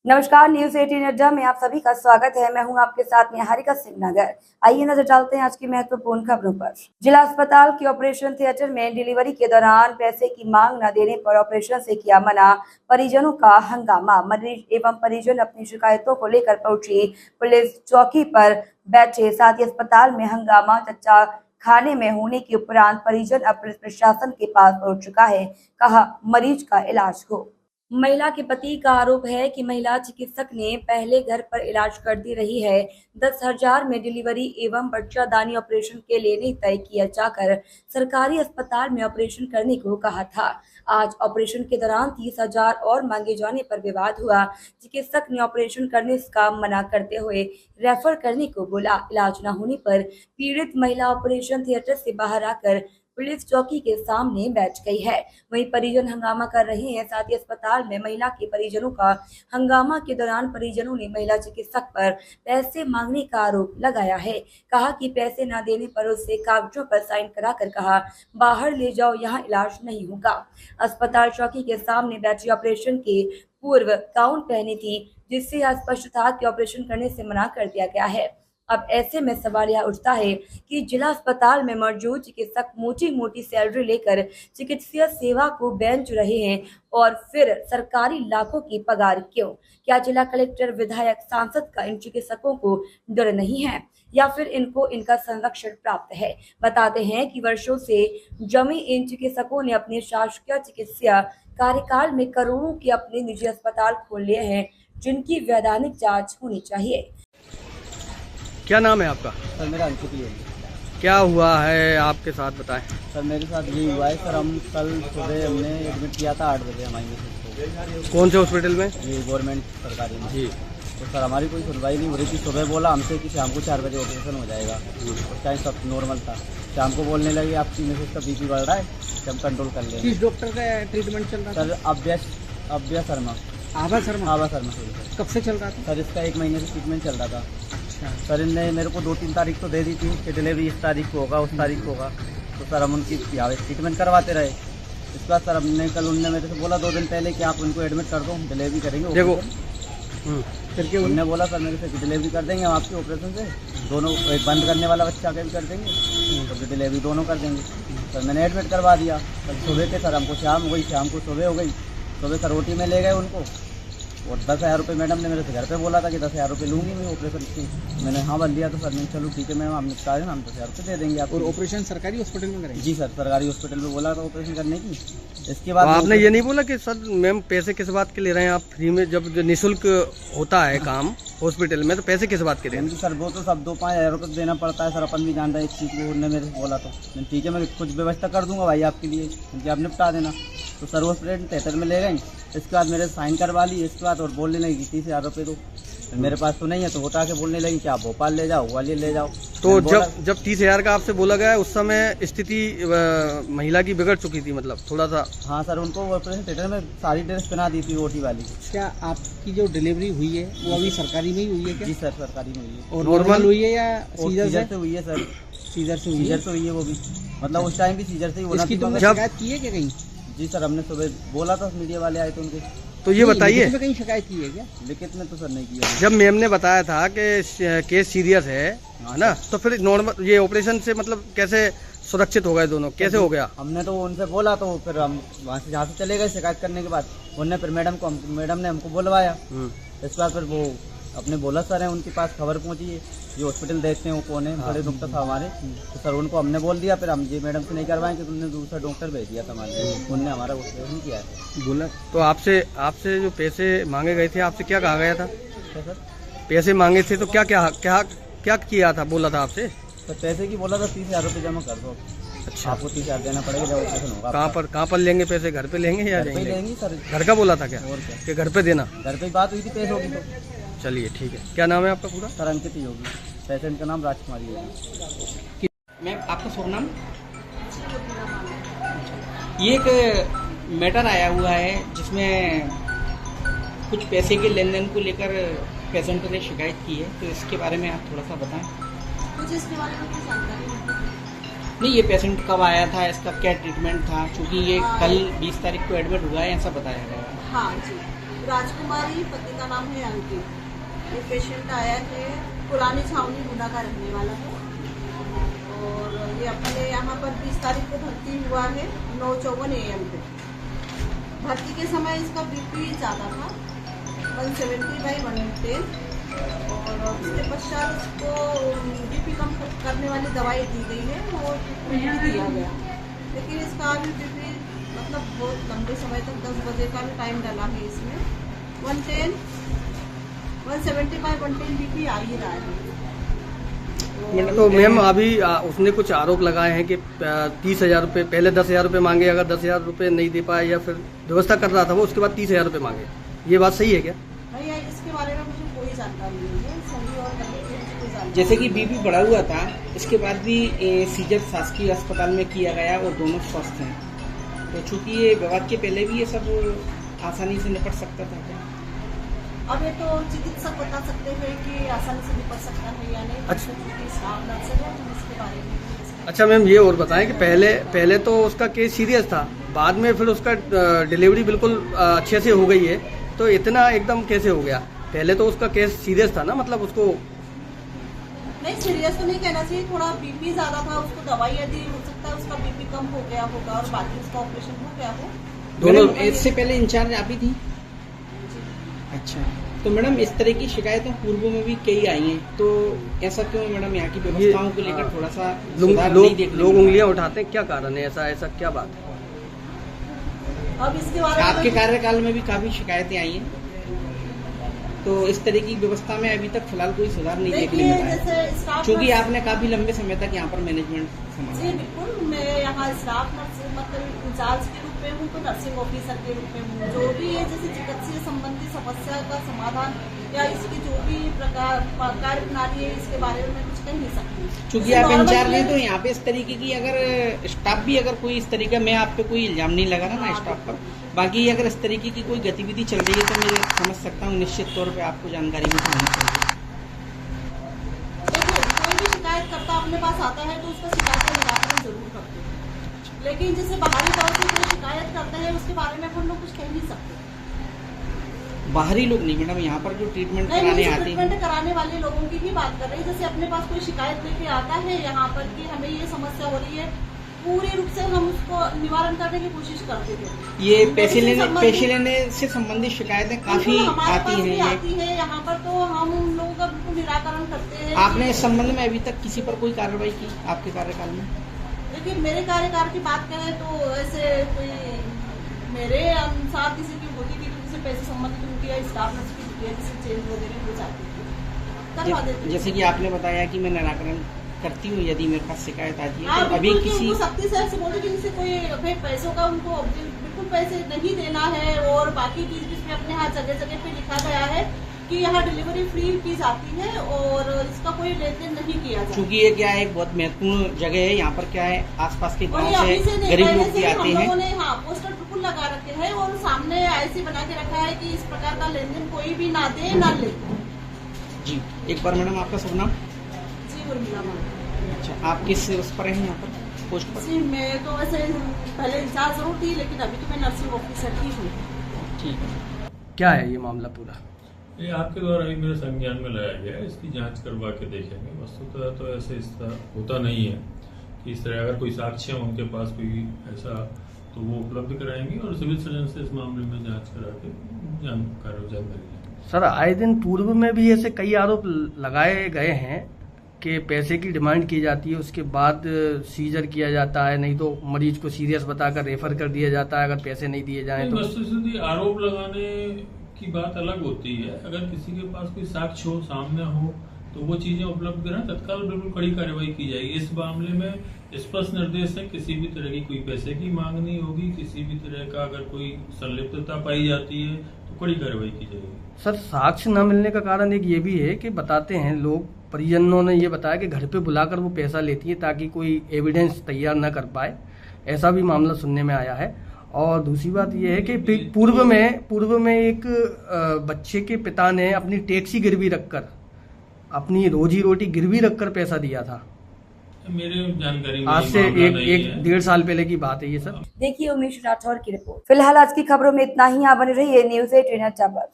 नमस्कार, न्यूज 18 अड्डा में आप सभी का स्वागत है। मैं हूं आपके साथ में हारिका सिंहनगर। आइए नजर डालते हैं आज की महत्वपूर्ण खबरों पर। जिला अस्पताल के ऑपरेशन थिएटर में डिलीवरी के दौरान पैसे की मांग न देने पर ऑपरेशन से किया मना, परिजनों का हंगामा। मरीज एवं परिजन अपनी शिकायतों को लेकर पहुंची पुलिस चौकी पर बैठे। साथ ही अस्पताल में हंगामा चर्चा खाने में होने के उपरांत परिजन अब पुलिस प्रशासन के पास पहुंच चुका है। कहा मरीज का इलाज हो। महिला के पति का आरोप है कि महिला चिकित्सक ने पहले घर पर इलाज कर दी रही है। 10,000 में डिलीवरी एवं बच्चादानी ऑपरेशन के लिए नहीं तय किया जाकर सरकारी अस्पताल में ऑपरेशन करने को कहा था। आज ऑपरेशन के दौरान 30,000 और मांगे जाने पर विवाद हुआ। चिकित्सक ने ऑपरेशन करने का मना करते हुए रेफर करने को बोला। इलाज न होने पर पीड़ित महिला ऑपरेशन थिएटर से बाहर आकर पुलिस चौकी के सामने बैठ गई है। वहीं परिजन हंगामा कर रहे हैं। साथ ही अस्पताल में महिला के परिजनों का हंगामा के दौरान परिजनों ने महिला चिकित्सक पर पैसे मांगने का आरोप लगाया है। कहा कि पैसे न देने पर उससे कागजों पर साइन कराकर कहा बाहर ले जाओ, यहाँ इलाज नहीं होगा। अस्पताल चौकी के सामने बैठी ऑपरेशन के पूर्व गाउन पहनी थी, जिससे यह स्पष्ट था कि ऑपरेशन करने से मना कर दिया गया है। अब ऐसे में सवाल यह उठता है कि जिला अस्पताल में मौजूद चिकित्सक मोटी मोटी सैलरी लेकर चिकित्सीय सेवा को बेंच रहे हैं और फिर सरकारी लाखों की पगार क्यों? क्या जिला कलेक्टर, विधायक, सांसद का इन चिकित्सकों को डर नहीं है या फिर इनको इनका संरक्षण प्राप्त है? बताते हैं कि वर्षों से जमे इन चिकित्सकों ने अपने शासकीय चिकित्सा कार्यकाल में करोड़ों के अपने निजी अस्पताल खोल लिए हैं, जिनकी वैधानिक जाँच होनी चाहिए। क्या नाम है आपका? सर मेरा अंकित ही है। क्या हुआ है आपके साथ, बताएं। सर मेरे साथ ये हुआ है सर, हम कल सुबह हमने एडमिट किया था 8 बजे हमारी मिसेज को। कौन से हॉस्पिटल में? ये गवर्नमेंट सरकारी में जी। तो सर हमारी कोई सुनवाई नहीं हो रही थी। सुबह बोला हमसे कि शाम को 4 बजे ऑपरेशन हो जाएगा। उस टाइम सब नॉर्मल था। शाम को बोलने लगे आपकी मिसेज का बीपी बढ़ रहा है, कि हम कंट्रोल कर लेंगे। किस डॉक्टर का ट्रीटमेंट चल रहा था? सर अभ्या शर्मा। आभा शर्मा सर। कब से चल रहा था? सर इसका 1 महीने से ट्रीटमेंट चल रहा था। अच्छा। सर इनने मेरे को 2-3 तारीख तो दे दी थी कि डिलीवरी इस तारीख को होगा, उस तारीख को होगा। तो सर हम उनकी ट्रीटमेंट करवाते रहे। इसके बाद सर हमने कल उनने मेरे से बोला 2 दिन पहले कि आप उनको एडमिट कर दो, डिलीवरी करेंगे। देखो फिर के उनने बोला सर मेरे से कि डिलीवरी कर देंगे हम आपके ऑपरेशन से, दोनों एक बंद करने वाला बच्चा का भी कर देंगे तो डिलीवरी दोनों कर देंगे। सर मैंने एडमिट करवा दिया। सर सुबह के सर हमको शाम हो गई, शाम को सुबह हो गई। सुबह सर ओटी में ले गए उनको और 10,000 रुपये मैडम ने मेरे से घर पे बोला था कि 10,000 रुपये लूँगी मैं ऑपरेशन की। मैंने हाँ बोल दिया। तो सर मैंने चलो ठीक है मैम, हम निपटा दें, हम 10,000 रुपये दे देंगे आपको। और ऑपरेशन सरकारी हॉस्पिटल में करेंगे? जी सर, सरकारी हॉस्पिटल में बोला था ऑपरेशन करने की। इसके बाद आपने ये नहीं बोला कि सर मैम पैसे किस बात के ले रहे हैं आप फ्री में? जब जो निःशुल्क होता है काम हॉस्पिटल में तो पैसे किस बात के ले रहे हैं? सर वो तो सब 2-5 हज़ार रुपये देना पड़ता है सर, अपन भी जान रहे हैं इस चीज़ को। उन्होंने मेरे से बोला तो ठीक है मैं कुछ व्यवस्था कर दूंगा भाई आपके लिए, क्योंकि आप निपटा देना। तो सर हॉस्पिटल थिएटर में ले गए। इसके बाद मेरे साइन करवा ली। इसके बाद और बोलने लगी 30,000 रुपये दो। मेरे पास तो नहीं है, तो उठा के बोलने लगी कि आप भोपाल ले जाओ, ग्वालियर ले जाओ। तो जब 30,000 का आपसे बोला गया उस समय स्थिति महिला की बिगड़ चुकी थी, मतलब थोड़ा सा? हाँ सर, उनको ऑपरेशन थिएटर में सारी ड्रेस पहना दी थी ओटी वाली। क्या आपकी जो डिलीवरी हुई है वो अभी सरकारी में ही हुई है क्या? जी सर, सरकारी में हुई है। और नॉर्मल हुई है या सीजर से हुई है सर? सीजर से हुई है। वो भी मतलब उस टाइम भी सीजर से ही होना। इसकी तुमने शिकायत की है क्या कहीं? जी सर, हमने सुबह बोला था, मीडिया वाले आए थे उनके। तो ये बताइए, लिखित में कहीं शिकायत की है क्या? लिखित में तो सर नहीं किया। जब मैम ने बताया था कि केस सीरियस है ना, तो फिर नॉर्मल ये ऑपरेशन से मतलब कैसे सुरक्षित हो गए दोनों, कैसे हो गया? हमने तो उनसे बोला, तो फिर हम वहाँ से जहाँ से चले गए शिकायत करने के बाद। उनने फिर मैडम ने हमको बुलवाया। इसके बाद फिर वो अपने बोला सर है उनके पास खबर पहुंची है, ये हॉस्पिटल देखते हैं वो कौन है, बड़े डॉक्टर था हमारे। तो सर उनको हमने बोल दिया। फिर हम ये मैडम से नहीं करवाएं कि तुमने दूसरा डॉक्टर भेज दिया था हमारे, उनने हमारा ऑपरेशन किया है। बोला तो आपसे जो पैसे मांगे गए थे, आपसे क्या कहा गया था? सर पैसे मांगे थे तो क्या क्या क्या क्या किया था, बोला था आपसे? तो पैसे की बोला था 30,000 रुपये जमा कर दो। अच्छा, आपको 30,000 देना पड़ेगा जब ऑपरेशन होगा। कहाँ पर लेंगे पैसे? घर पे लेंगे या घर पे लेंगे सर? घर का बोला था क्या? और क्या, कि घर पे देना? घर पे बात हुई थी पैसों की। तो चलिए ठीक है। क्या नाम है आपका पूरा? सर अंकित ही होगी, पेशेंट का नाम राजकुमारी होगी। मैम आपका शुभ नाम? ये एक मैटर आया हुआ है जिसमें कुछ पैसे के लेन देन को लेकर पेशेंट ने शिकायत की है, तो इसके बारे में आप थोड़ा सा बताएं। मुझे इसके बारे में कोई जानकारी नहीं, ये पेशेंट कब आया था, इसका क्या ट्रीटमेंट था, क्योंकि ये कल 20 तारीख को एडमिट हुआ है ऐसा बताया गया है। हाँ जी, राजकुमारी, पति का नाम है अंकित। ये पेशेंट आया है पुरानी छावनी गुना का रहने वाला है और ये अपने यहाँ पर 20 तारीख को भर्ती हुआ है 9:54 AM पे। भर्ती के समय इसका बीपी ज़्यादा था 170/110 और उसके पश्चात इसको बीपी कम करने वाली दवाई दी गई है और ट्रीटमेंट भी दिया गया, लेकिन इसका अभी बीपी मतलब बहुत लंबे समय तक 10 बजे का भी टाइम डाला है इसमें 170/110 बीपी आ ही रहा है। तो मैम अभी उसने कुछ आरोप लगाए हैं कि 30,000 रुपये, पहले 10,000 रुपये मांगे, अगर 10,000 रुपये नहीं दे पाए या फिर व्यवस्था कर रहा था वो, उसके बाद 30,000 रुपये मांगे, ये बात सही है क्या? भैया इसके बारे में मुझे कोई जानकारी नहीं है, सही और गलत कोई जानकारी। जैसे कि बीपी बढ़ा हुआ था, इसके बाद भी सीजर शासकीय अस्पताल में किया गया और दोनों स्वस्थ हैं। तो चूंकि ये विवाद के पहले भी ये सब आसानी से निपट सकता था क्या? अब ये तो चिकित्सक बता सकते हैं कि आसानी से निपट सकता है या नहीं। अच्छा। स्टाफ नर्स है हम इसके बारे में। अच्छा मैम, ये और बताएं कि पहले तो उसका केस सीरियस था, बाद में फिर उसका डिलीवरी बिल्कुल अच्छे से हो गई है, तो इतना एकदम कैसे हो गया? पहले तो उसका केस सीरियस था ना, मतलब उसको नहीं सीरियस तो नहीं कहना चाहिए, थोड़ा बीपी ज्यादा था, उसको दवाई दी, हो सकता है उसका बीपी कम हो गया होगा और बाकी उसका ऑपरेशन हो गया हो। दोनों इससे पहले इंचार्ज आप ही थी? अच्छा, तो मैडम इस तरह की शिकायतें पूर्व में भी कई आई हैं, तो ऐसा क्यों मैडम यहाँ की व्यवस्थाओं को लेकर थोड़ा सा सुधार नहीं देखने लोग को मिला? उंगलियां उठाते हैं, क्या कारण है? ऐसा क्या बात है? अब इसके बारे में आपके कार्यकाल में भी काफी शिकायतें आई हैं, तो इस तरह की व्यवस्था में अभी तक फिलहाल कोई सुधार नहीं देखने देखिए में आया, जैसे स्टाफ क्योंकि नर्स- आपने काफी लंबे समय तक यहाँ पर मैनेजमेंट जी संभाला। बिल्कुल, मैं यहाँ स्टाफ नर्स मतलब इंचार्ज के रूप में हूँ, तो नर्सिंग ऑफिसर के रूप में हूँ। जो भी है जैसे चिकित्सीय संबंधी समस्या का समाधान या इसकी जो भी प्रकार कार्य प्रणाली है इसके बारे में मैं कुछ कह नहीं सकती। क्योंकि जैसे आप normal इंचार्ज हैं, है- तो यहाँ पे इस तरीके की अगर स्टाफ भी अगर कोई इस तरीका, मैं आप पे कोई इल्जाम नहीं लगा रहा ना स्टाफ पर, बाकी अगर इस तरीके की कोई गतिविधि चल रही है तो मैं समझ सकता हूँ निश्चित तौर पे आपको जानकारी भी होनी चाहिए। देखिए कोई भी शिकायत करता अपने पास आता है तो उसका शिकायत का निराकरण जरूर करते हैं, लेकिन जैसे बाहरी तौर से कोई शिकायत करते हैं उसके बारे में अपन लोग कुछ कह नहीं सकते। बाहरी लोग नहीं मैडम, यहाँ पर जो ट्रीटमेंट नहीं, कराने मुझे आते हैं, ट्रीटमेंट कराने वाले लोगों की भी बात कर रही है। जैसे अपने पास कोई शिकायत लेके आता है यहाँ पर कि हमें ये समस्या हो रही है, पूरी रूप से हम उसको निवारण करने की कोशिश करते थे। ये पैसे संबंधित- लेने से संबंधित शिकायतें काफी बिल्कुल, हमारे आती पास भी हैं। आती है यहाँ पर, तो हम उन लोगों का बिल्कुल निराकरण करते हैं। आपने इस संबंध में अभी तक किसी पर कोई कार्रवाई की आपके कार्यकाल में? देखिए मेरे कार्यकाल की बात करें तो ऐसे कोई मेरे अनुसार किसी की होती थी तो किसी पैसे संबंधित उनकी या स्टाफ नर्स की होती है, जिससे चेंज वगैरह हो जाती थी, करवा देते थे। जैसे कि आपने बताया कि मैं निराकरण करती हूँ यदि मेरे पास शिकायत आती है, हाँ, तो अभी बिल्कुल कि किसी उनको सख्ती से ऐसे बोलते कि जिनसे कोई भाई पैसों का उनको बिल्कुल पैसे नहीं देना है और बाकी चीज जिसमें अपने यहाँ जगह जगह पे लिखा गया है कि यहाँ डिलीवरी फ्री की जाती है और इसका कोई लेन देन नहीं किया जाता। क्योंकि ये क्या है, एक बहुत महत्वपूर्ण जगह है, यहाँ पर क्या है आसपास के और गांव ये अभी से से नहीं, गरीब पहले लोग से भी ही आते हम हैं। लोगों ने हाँ पोस्टर बिल्कुल लगा रखे हैं और सामने ऐसे बना के रखा है कि इस प्रकार का लेन देन कोई भी ना दे ना ले। जी, एक बार मैडम आपका शुभ नाम? जी उर्मिला मैम। अच्छा, आप किस उस पर हैं यहाँ पर पोस्ट पर? जी मैं तो वैसे पहले इंचार्ज जरूर थी, लेकिन अभी तो मैं नर्सिंग ऑफिसर ही हूँ। ठीक है। क्या है ये मामला पूरा? ये आपके द्वारा ही मेरे संज्ञान में लाया गया है, इसकी जांच करवा के देखेंगे। वस्तुतः तो ऐसे इस तरह होता नहीं है कि इस तरह अगर कोई साक्ष्य है उनके पास कोई ऐसा, तो वो उपलब्ध कराएंगे और सिविल सर्जन से इस मामले में जांच करा के जानकारी लेंगे। सर आए दिन पूर्व में भी ऐसे कई आरोप लगाए गए हैं कि पैसे की डिमांड की जाती है, उसके बाद सीजर किया जाता है, नहीं तो मरीज को सीरियस बताकर रेफर कर दिया जाता है अगर पैसे नहीं दिए जाएं तो। वस्तुस्थिति आरोप लगाने की बात अलग होती है, अगर किसी के पास कोई साक्ष्य हो, सामने हो, तो वो चीजें उपलब्ध करें, तत्काल बिल्कुल कड़ी कार्रवाई की जाएगी। इस मामले में स्पष्ट निर्देश है, किसी भी तरह की कोई पैसे की मांग नहीं होगी, किसी भी तरह का अगर कोई संलिप्तता पाई जाती है तो कड़ी कार्रवाई की जाएगी। सर साक्ष्य न मिलने का कारण एक ये भी है कि बताते हैं लोग, परिजनों ने ये बताया कि घर पे बुलाकर वो पैसा लेती है ताकि कोई एविडेंस तैयार न कर पाए, ऐसा भी मामला सुनने में आया है। और दूसरी बात यह है कि पूर्व में एक बच्चे के पिता ने अपनी टैक्सी गिरवी रखकर, अपनी रोजी रोटी गिरवी रखकर पैसा दिया था। मेरे जानकारी में आज ये से मामला नहीं एक है। 1.5 साल पहले की बात है ये सब। देखिए उमेश राठौर की रिपोर्ट। फिलहाल आज की खबरों में इतना ही। आप बने रहिए न्यूज़ 18 अड्डा पर।